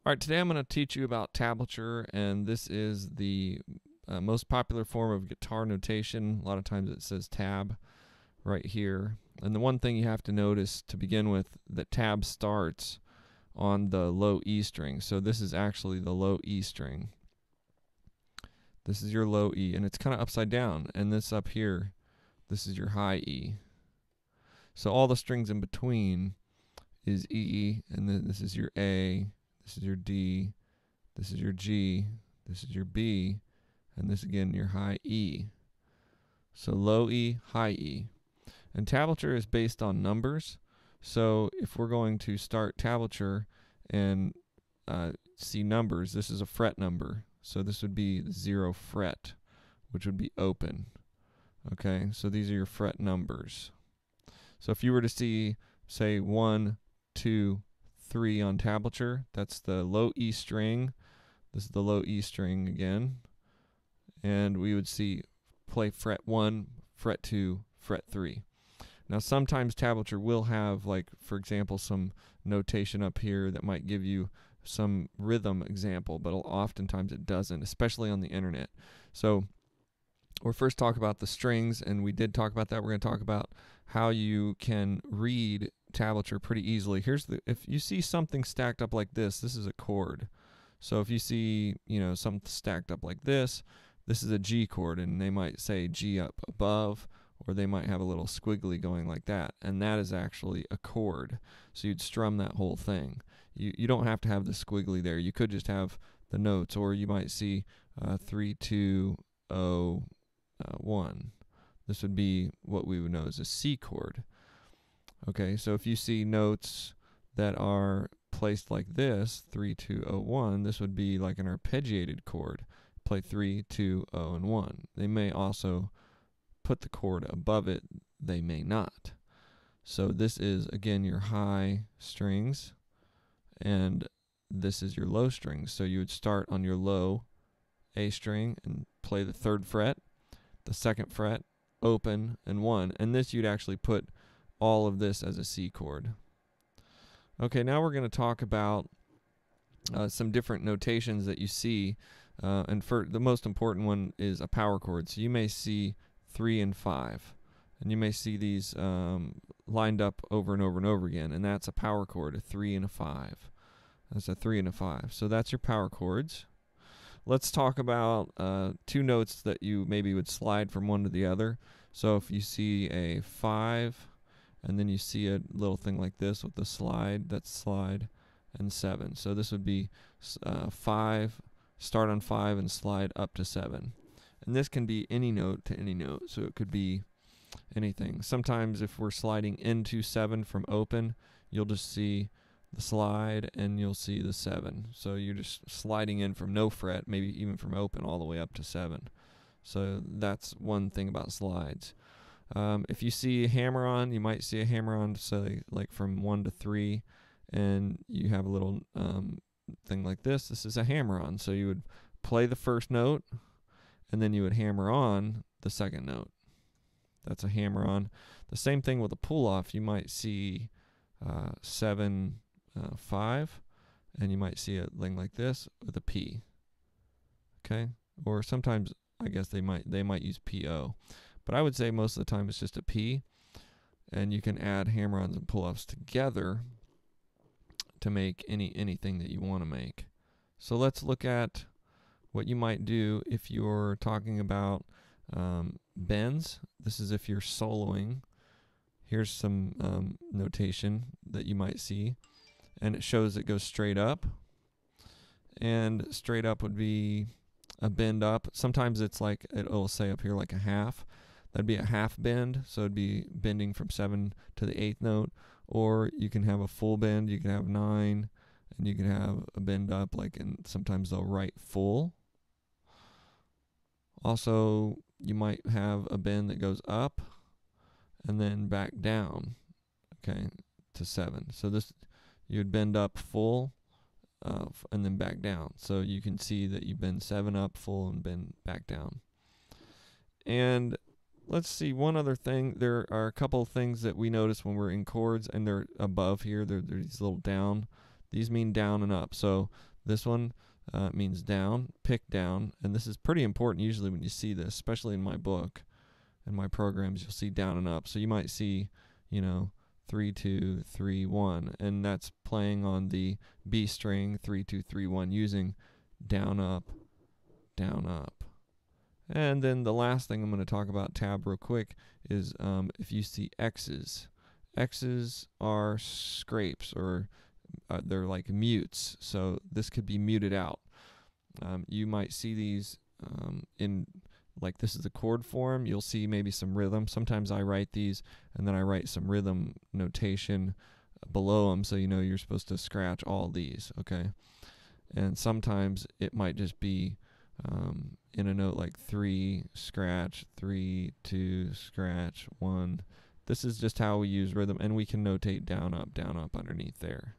All right, today I'm going to teach you about tablature, and this is the most popular form of guitar notation. A lot of times it says tab right here. And the one thing you have to notice to begin with, that tab starts on the low E string. So this is actually the low E string. This is your low E, and it's kind of upside down. And this up here, this is your high E. So all the strings in between is E, and then this is your A, this is your D, this is your G, this is your B, and this again your high E. So low E, high E. And tablature is based on numbers. So if we're going to start tablature and see numbers, this is a fret number. So this would be 0 fret, which would be open. Okay, so these are your fret numbers. So if you were to see, say, 1, 2, 3 on tablature, that's the low E string. This is the low E string again. And we would see play fret 1, fret 2, fret 3. Now sometimes tablature will have, like, for example, some notation up here that might give you some rhythm example, but oftentimes it doesn't, especially on the internet. So we'll first talk about the strings, and we did talk about that. We're going to talk about how you can read tablature pretty easily. If you see something stacked up like this is a chord. So if you see, something stacked up like this is a G chord, and they might say G up above, or they might have a little squiggly going like that, and that is actually a chord. So you'd strum that whole thing. You don't have to have the squiggly there. You could just have the notes, or you might see 3, 2, 0, 1. This would be what we would know as a C chord. Okay, so if you see notes that are placed like this, 3, 2, 0, 1, this would be like an arpeggiated chord. Play 3, 2, 0, and 1. They may also put the chord above it, they may not. So this is, again, your high strings, and this is your low strings. So you would start on your low A string and play the 3rd fret, the 2nd fret, open, and 1. And this you'd actually put all of this as a C chord. Okay, now we're going to talk about some different notations that you see. And for the most important one is a power chord. So you may see 3 and 5. And you may see these lined up over and over and over again. And that's a power chord, a 3 and a 5. That's a 3 and a 5. So that's your power chords. Let's talk about 2 notes that you maybe would slide from one to the other. So if you see a 5, and then you see a little thing like this with the slide, that's slide, and 7. So this would be 5, start on 5 and slide up to 7. And this can be any note to any note, so it could be anything. Sometimes if we're sliding into 7 from open, you'll just see the slide and you'll see the 7. So you're just sliding in from no fret, maybe even from open, all the way up to 7. So that's one thing about slides. If you see a hammer-on, you might see a hammer-on, say, like from 1 to 3, and you have a little thing like this. This is a hammer-on. So you would play the first note, and then you would hammer on the 2nd note. That's a hammer-on. The same thing with a pull-off. You might see 7, 5, and you might see a thing like this with a P. Okay? Or sometimes, I guess they might use PO. But I would say most of the time it's just a P, and you can add hammer-ons and pull-offs together to make anything that you want to make. So let's look at what you might do if you're talking about bends. This is if you're soloing. Here's some notation that you might see, and it shows it goes straight up, and straight up would be a bend up. Sometimes it's like, it'll say up here like a half. That'd be a half bend, so it'd be bending from 7 to the 8th note. Or you can have a full bend, you can have 9, and you can have a bend up, like, and sometimes they'll write full. Also, you might have a bend that goes up and then back down, okay, to 7. So this, you would bend up full and then back down. So you can see that you bend 7 up full and bend back down. And let's see, one other thing. There are a couple of things that we notice when we're in chords, and they're above here. They're these little down. These mean down and up. So This one means down, pick down, and this is pretty important usually when you see this, especially in my book and my programs. You'll see down and up. So you might see, 3 2 3 1, and that's playing on the B string 3 2 3 1 using down up, down up. And then the last thing I'm going to talk about tab real quick is if you see X's. X's are scrapes, or they're like mutes, so this could be muted out. You might see these in, like, this is a chord form. You'll see maybe some rhythm. Sometimes I write these and then I write some rhythm notation below them, so you're supposed to scratch all these, okay? And sometimes it might just be in a note like 3 scratch, 3 2 scratch 1. This is just how we use rhythm, and we can notate down up underneath there.